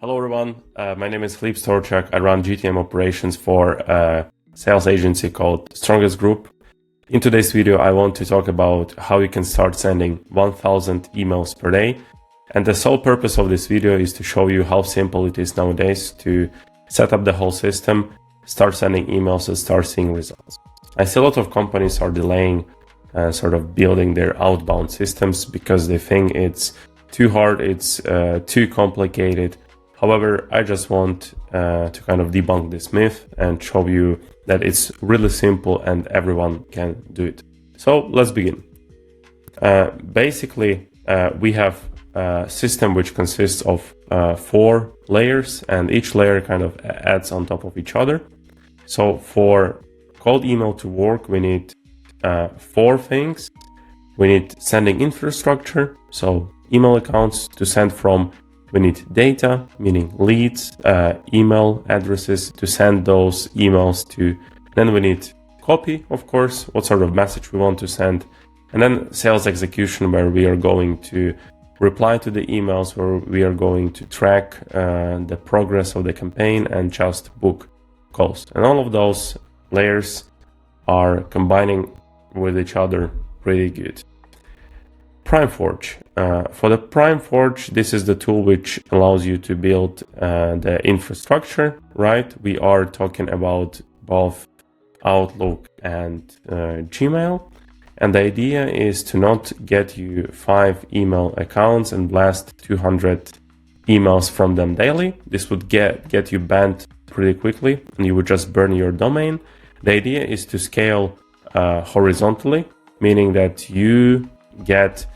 Hello everyone, my name is Filip Storchak. I run GTM operations for a sales agency called Strongest Group. In today's video, I want to talk about how you can start sending 1000 emails per day. And the sole purpose of this video is to show you how simple it is nowadays to set up the whole system, start sending emails and start seeing results. I see a lot of companies are delaying sort of building their outbound systems because they think it's too hard, it's too complicated. However, I just want to kind of debunk this myth and show you that it's really simple and everyone can do it. So let's begin. Basically, we have a system which consists of 4 layers, and each layer kind of adds on top of each other. So for cold email to work, we need 4 things. We need sending infrastructure, so email accounts to send from. We need data, meaning leads, email addresses to send those emails to. Then we need copy, of course, what sort of message we want to send. And then sales execution, where we are going to reply to the emails, where we are going to track the progress of the campaign and just book calls. And all of those layers are combining with each other pretty good. Primeforge. For the Primeforge, this is the tool which allows you to build the infrastructure, right? We are talking about both Outlook and Gmail. And the idea is to not get you 5 email accounts and blast 200 emails from them daily. This would get you banned pretty quickly and you would just burn your domain. The idea is to scale horizontally, meaning that you get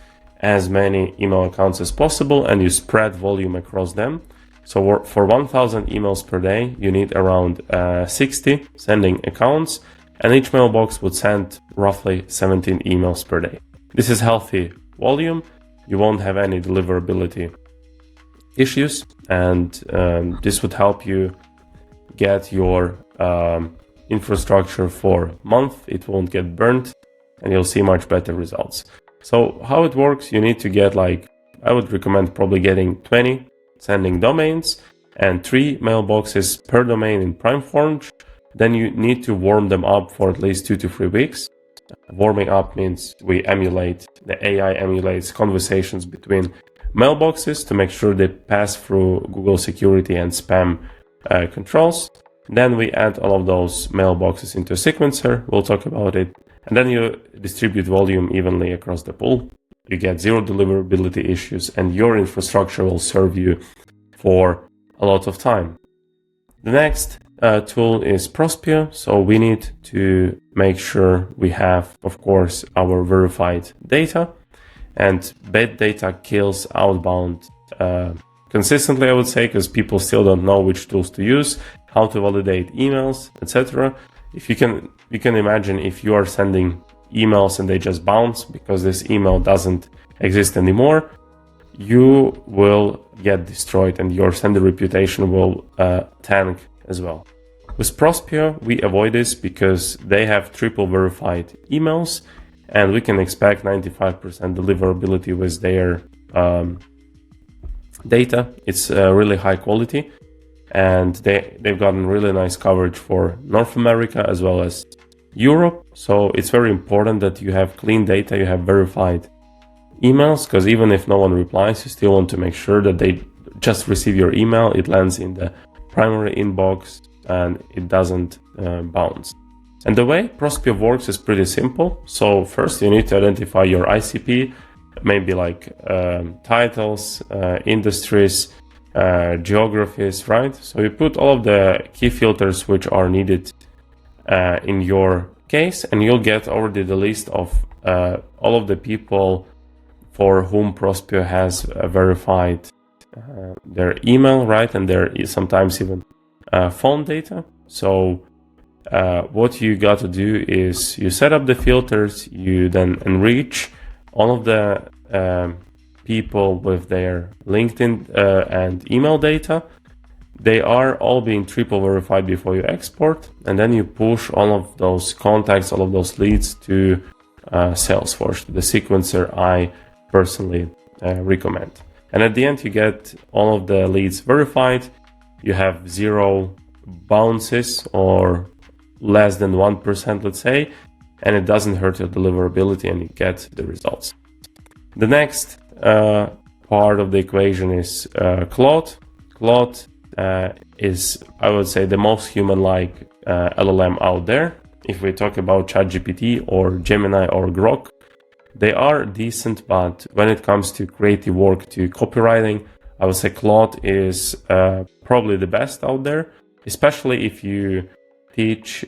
as many email accounts as possible and you spread volume across them. So for 1000 emails per day, you need around 60 sending accounts, and each mailbox would send roughly 17 emails per day. This is healthy volume. You won't have any deliverability issues, and this would help you get your infrastructure for a month. It won't get burnt and you'll see much better results. So how it works, you need to get I would recommend probably getting 20 sending domains and 3 mailboxes per domain in Primeforge. Then you need to warm them up for at least 2 to 3 weeks. Warming up means the AI emulates conversations between mailboxes to make sure they pass through Google security and spam controls. Then we add all of those mailboxes into a sequencer. We'll talk about it. And then you distribute volume evenly across the pool. You get 0 deliverability issues and your infrastructure will serve you for a lot of time. The next tool is Prospeo. So we need to make sure we have, of course, our verified data, and bad data kills outbound consistently, I would say, because people still don't know which tools to use, how to validate emails, etc. If you can imagine, if you are sending emails and they just bounce because this email doesn't exist anymore, you will get destroyed and your sender reputation will tank as well. With Prospeo, we avoid this because they have triple verified emails and we can expect 95% deliverability with their data. It's really high quality. And they've gotten really nice coverage for North America as well as Europe. So it's very important that you have clean data, you have verified emails, because even if no one replies, you still want to make sure that they just receive your email, it lands in the primary inbox and it doesn't bounce. And the way Prospeo works is pretty simple. So first you need to identify your ICP, maybe titles, industries, geographies, right? So you put all of the key filters which are needed in your case, and you'll get already the list of all of the people for whom Prospeo has verified their email, right? And there is sometimes even phone data. So what you got to do is you set up the filters, you then enrich all of the people with their LinkedIn and email data. They are all being triple verified before you export, and then you push all of those contacts, all of those leads to Salesforge, the sequencer I personally recommend. And at the end, you get all of the leads verified. You have 0 bounces or less than 1%, let's say, and it doesn't hurt your deliverability and you get the results. The next part of the equation is Claude. Claude is, I would say, the most human-like LLM out there. If we talk about ChatGPT or Gemini or Grok, they are decent, but when it comes to creative work, to copywriting, I would say Claude is probably the best out there, especially if you teach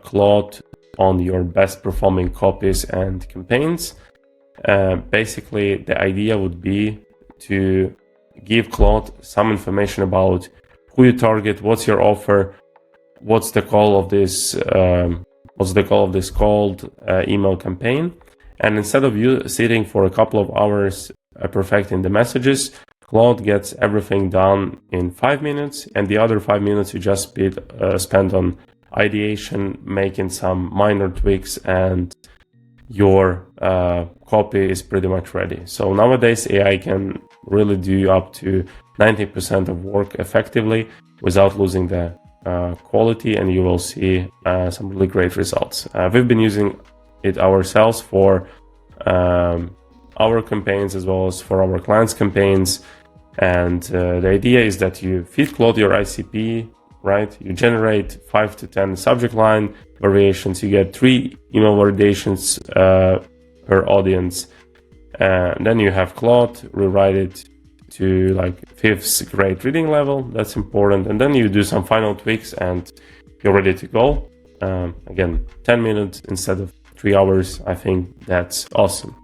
Claude on your best performing copies and campaigns. Basically, the idea would be to give Claude some information about who you target, what's your offer, what's the goal of this cold email campaign. And instead of you sitting for a couple of hours perfecting the messages, Claude gets everything done in 5 minutes, and the other 5 minutes you just spend on ideation, making some minor tweaks, and your copy is pretty much ready. So nowadays AI can really do up to 90% of work effectively without losing the quality, and you will see some really great results. We've been using it ourselves for our campaigns as well as for our clients' campaigns. And the idea is that you feed Claude your ICP, right? You generate 5 to 10 subject line variations. You get 3 email validations per audience. Then you have Claude rewrite it to like 5th grade reading level. That's important. And then you do some final tweaks and you're ready to go. Again, 10 minutes instead of 3 hours. I think that's awesome.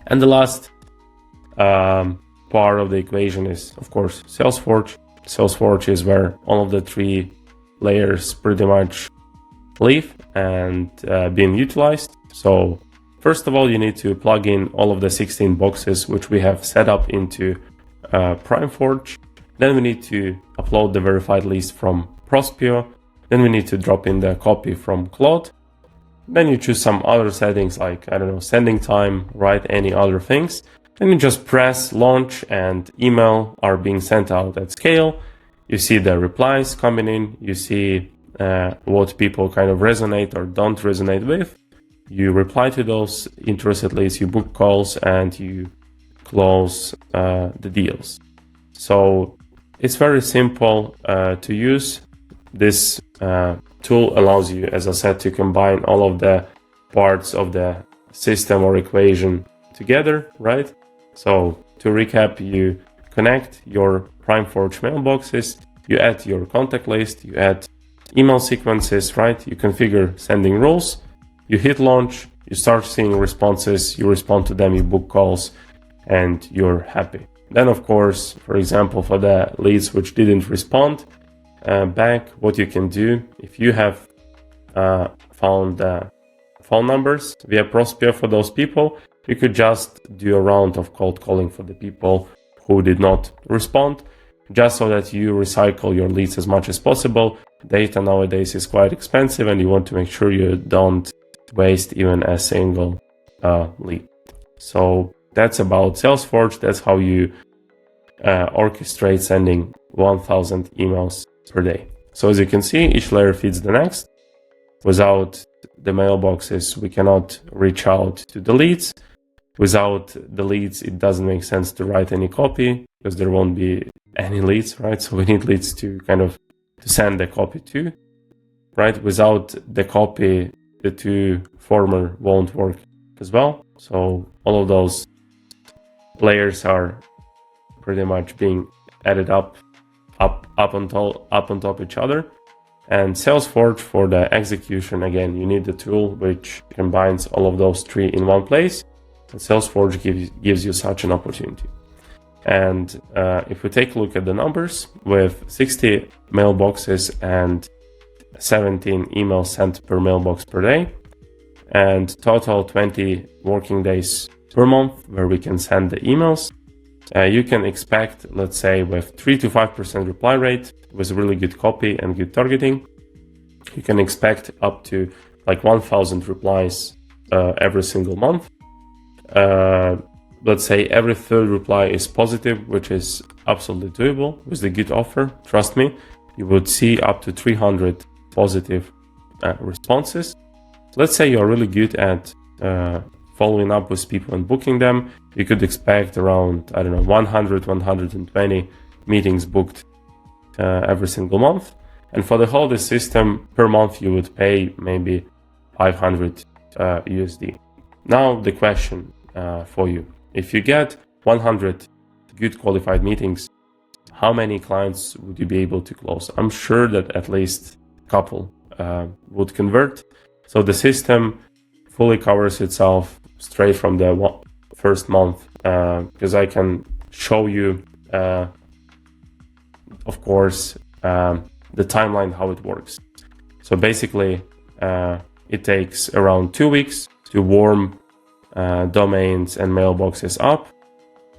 And the last part of the equation is, of course, Salesforge. Salesforge is where all of the 3 layers pretty much live and being utilized. So first of all, you need to plug in all of the 16 boxes which we have set up into Primeforge. Then we need to upload the verified list from Prospeo. Then we need to drop in the copy from Claude. Then you choose some other settings like, I don't know, sending time, write any other things. Then you just press launch and email are being sent out at scale. You see the replies coming in. You see what people kind of resonate or don't resonate with. You reply to those interested leads, you book calls, and you close the deals. So it's very simple to use. This tool allows you, as I said, to combine all of the parts of the system or equation together, right? So to recap, you connect your Primeforge mailboxes, you add your contact list, you add email sequences, right? You configure sending rules, you hit launch, you start seeing responses, you respond to them, you book calls, and you're happy. Then, of course, for example, for the leads which didn't respond back, what you can do, if you have found phone numbers via Prospeo for those people, you could just do a round of cold calling for the people who did not respond, just so that you recycle your leads as much as possible. Data nowadays is quite expensive, and you want to make sure you don't waste even a single lead. So that's about Salesforge. That's how you orchestrate sending 1,000 emails per day. So as you can see, each layer feeds the next. Without the mailboxes, we cannot reach out to the leads. Without the leads, it doesn't make sense to write any copy because there won't be any leads, right? So we need leads to kind of to send the copy to, right? Without the copy, the 2 former won't work as well. So all of those layers are pretty much being added up on top each other. And Salesforge, for the execution, again, you need the tool which combines all of those 3 in one place. And Salesforge gives you such an opportunity. And if we take a look at the numbers, with 60 mailboxes and 17 emails sent per mailbox per day, and total 20 working days per month where we can send the emails, you can expect, let's say, with 3 to 5% reply rate, with really good copy and good targeting, you can expect up to like 1,000 replies every single month. let's say every third reply is positive, which is absolutely doable with the good offer. Trust me, you would see up to 300 positive responses. Let's say you're really good at following up with people and booking them. You could expect around, I don't know, 100, 120 meetings booked every single month. And for the whole this system, per month you would pay maybe 500 USD. Now the question for you, if you get 100 good qualified meetings, how many clients would you be able to close? I'm sure that at least a couple would convert. So the system fully covers itself straight from the first month, because I can show you, of course, the timeline, how it works. So basically, it takes around 2 weeks to warm domains and mailboxes up.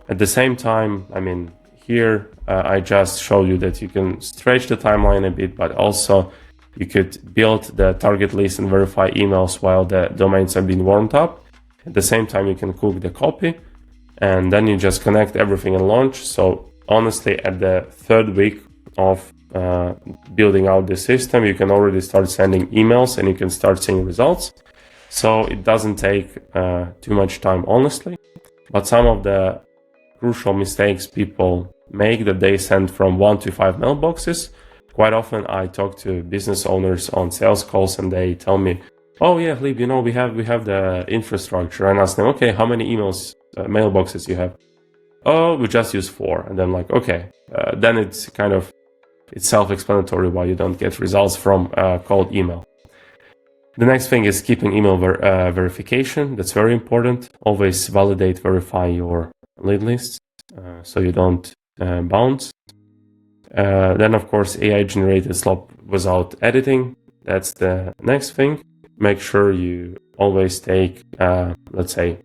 At the same time, I mean, here I just show you that you can stretch the timeline a bit, but also you could build the target list and verify emails while the domains are being warmed up. At the same time, you can cook the copy, and then you just connect everything and launch. So honestly, at the third week of building out the system, you can already start sending emails and you can start seeing results. So it doesn't take too much time, honestly. But some of the crucial mistakes people make, that they send from 1 to 5 mailboxes. Quite often I talk to business owners on sales calls and they tell me, oh yeah, Gleb, you know, we have the infrastructure. And I ask them, okay, how many mailboxes you have? Oh, we just use 4. And then like, okay, then it's self-explanatory why you don't get results from cold email. The next thing is keeping email verification. That's very important. Always validate, verify your lead lists so you don't bounce. Then, of course, AI-generated slop without editing. That's the next thing. Make sure you always take, let's say,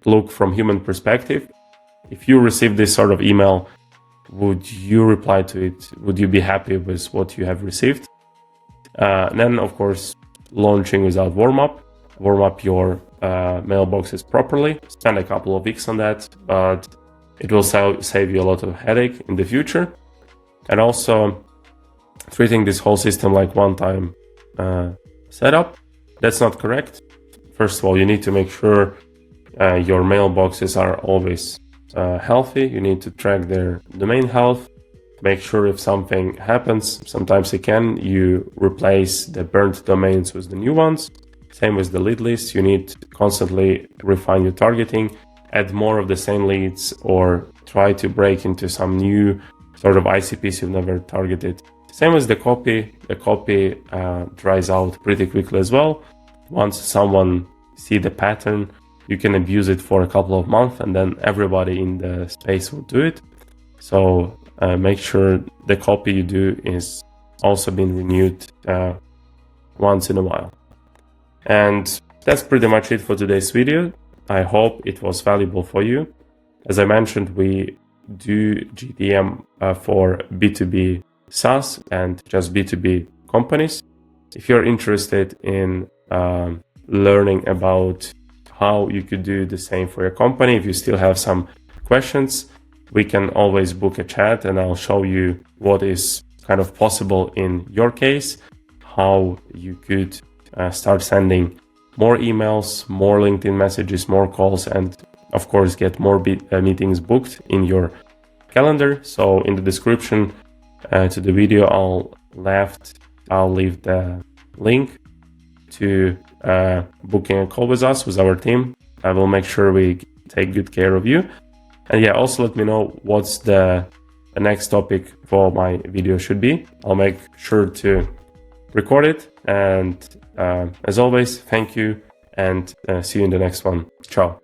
look from human perspective. If you receive this sort of email, would you reply to it? Would you be happy with what you have received? Then, of course, launching without warmup. Warm up your mailboxes properly. Spend a couple of weeks on that, but it will save you a lot of headache in the future. And also treating this whole system like one-time setup. That's not correct. First of all, you need to make sure your mailboxes are always healthy. You need to track their domain health. Make sure if something happens, sometimes it can, you replace the burnt domains with the new ones. Same with the lead list. You need to constantly refine your targeting, add more of the same leads, or try to break into some new sort of ICPs you've never targeted. Same as the copy. The copy dries out pretty quickly as well. Once someone see the pattern, you can abuse it for a couple of months and then everybody in the space will do it. So make sure the copy you do is also being renewed once in a while. And that's pretty much it for today's video. I hope it was valuable for you. As I mentioned, we do GTM for B2B SaaS and just B2B companies. If you're interested in learning about how you could do the same for your company, if you still have some questions, we can always book a chat and I'll show you what is kind of possible in your case, how you could start sending more emails, more LinkedIn messages, more calls, and of course get more meetings booked in your calendar. So in the description to the video, I'll leave the link to booking a call with us, with our team. I will make sure we take good care of you. And yeah, also let me know what's the next topic for my video should be. I'll make sure to record it. And as always, thank you and see you in the next one. Ciao.